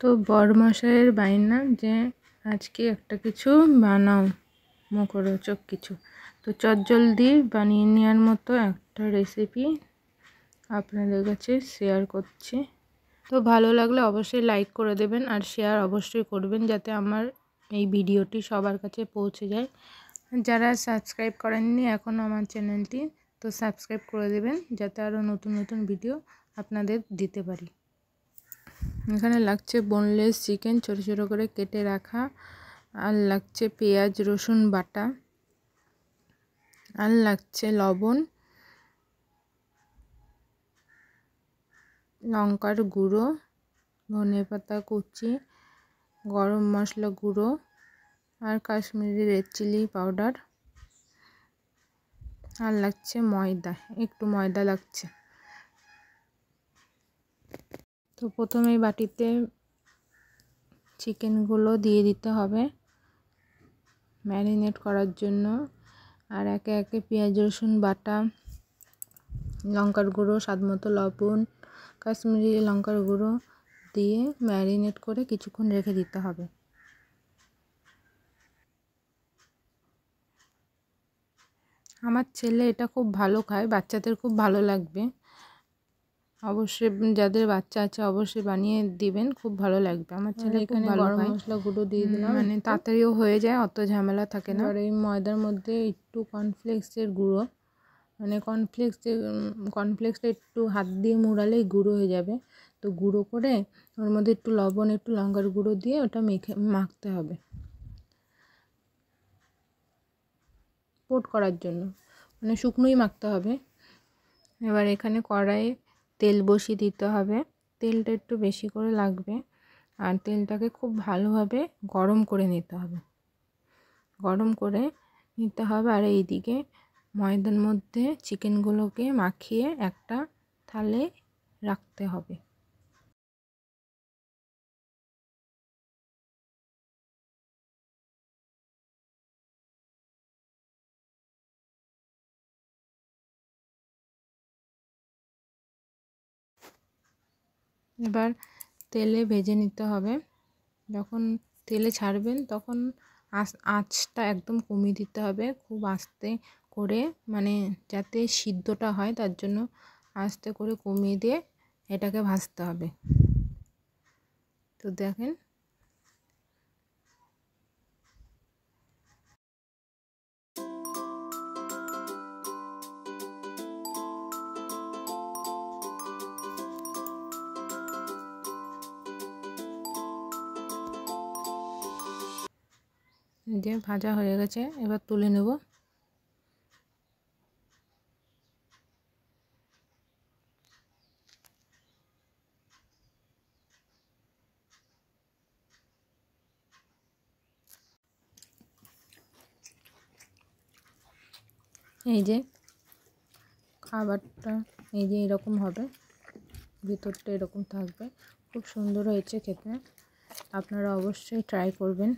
তো বরমশাইয়ের বায়না যে আজকে একটা কিছু বানাও, মুখরোচক কিছু। তো চটজলদি বানিয়ে নেওয়ার মতো একটা রেসিপি আপনাদের কাছে শেয়ার করছি। তো ভালো লাগলে অবশ্যই লাইক করে দেবেন আর শেয়ার অবশ্যই করবেন, যাতে আমার এই ভিডিওটি সবার কাছে পৌঁছে যায়। যারা সাবস্ক্রাইব করেননি এখনও আমার চ্যানেলটি, তো সাবস্ক্রাইব করে দেবেন, যাতে আরও নতুন নতুন ভিডিও আপনাদের দিতে পারি। এখানে লাগছে বোনলেস চিকেন ছোটো ছোটো করে কেটে রাখা, আর লাগছে পেঁয়াজ রসুন বাটা, আর লাগছে লবণ, লঙ্কার গুঁড়ো, ধনেপাতা কুচি, গরম মশলা গুঁড়ো, আর কাশ্মীরি রেড চিলি পাউডার, আর লাগছে ময়দা, একটু ময়দা লাগছে। তো প্রথমে বাটিতে চিকেনগুলো দিয়ে দিতে হবে ম্যারিনেট করার জন্য, আর একে একে পেঁয়াজ রসুন বাটা, লঙ্কার গুঁড়ো, স্বাদমতো লবণ, কাশ্মীরি লঙ্কার গুঁড়ো দিয়ে ম্যারিনেট করে কিছুক্ষণ রেখে দিতে হবে। আমার ছেলে এটা খুব ভালো খায়, বাচ্চাদের খুব ভালো লাগবে। অবশ্যই যাদের বাচ্চা আছে অবশ্যই বানিয়ে দিবেন, খুব ভালো লাগবে। আমার ছেলে এখানে গরম মশলা গুঁড়ো দিয়ে দিলাম, মানে তাড়াতাড়িও হয়ে যায়, অত ঝামেলা থাকে না। আর এই ময়দার মধ্যে একটু কর্নফ্লেক্সের গুঁড়ো, মানে কর্নফ্লেক্সটা একটু হাত দিয়ে মুড়ালেই গুঁড়ো হয়ে যাবে। তো গুঁড়ো করে ওর মধ্যে একটু লবণ, একটু লঙ্কার গুঁড়ো দিয়ে ওটা মাখতে হবে পোট করার জন্য, মানে শুকনোই মাখতে হবে। এবার এখানে কড়াইয়ে তেল বসিয়ে দিতে হবে, তেলটা একটু বেশি করে লাগবে, আর তেলটাকে খুব ভালোভাবে গরম করে নিতে হবে, আর এইদিকে ময়দার মধ্যে চিকেনগুলোকে মাখিয়ে একটা থালে রাখতে হবে। এবার তেলে ভেজে নিতে হবে। যখন তেলে ছাড়বেন তখন আঁচটা একদম কমিয়ে দিতে হবে, খুব আস্তে করে, মানে যাতে সিদ্ধটা হয় তার জন্য আস্তে করে কমিয়ে দিয়ে এটাকে ভাজতে হবে। তো দেখেন যে ভাজা হয়ে গেছে, এবার তুলে নেব। এই যে খাবারটা এই যে এরকম হবে, ভিতরটা এরকম থাকবে, খুব সুন্দর হয়েছে খেতে। আপনারা অবশ্যই ট্রাই করবেন।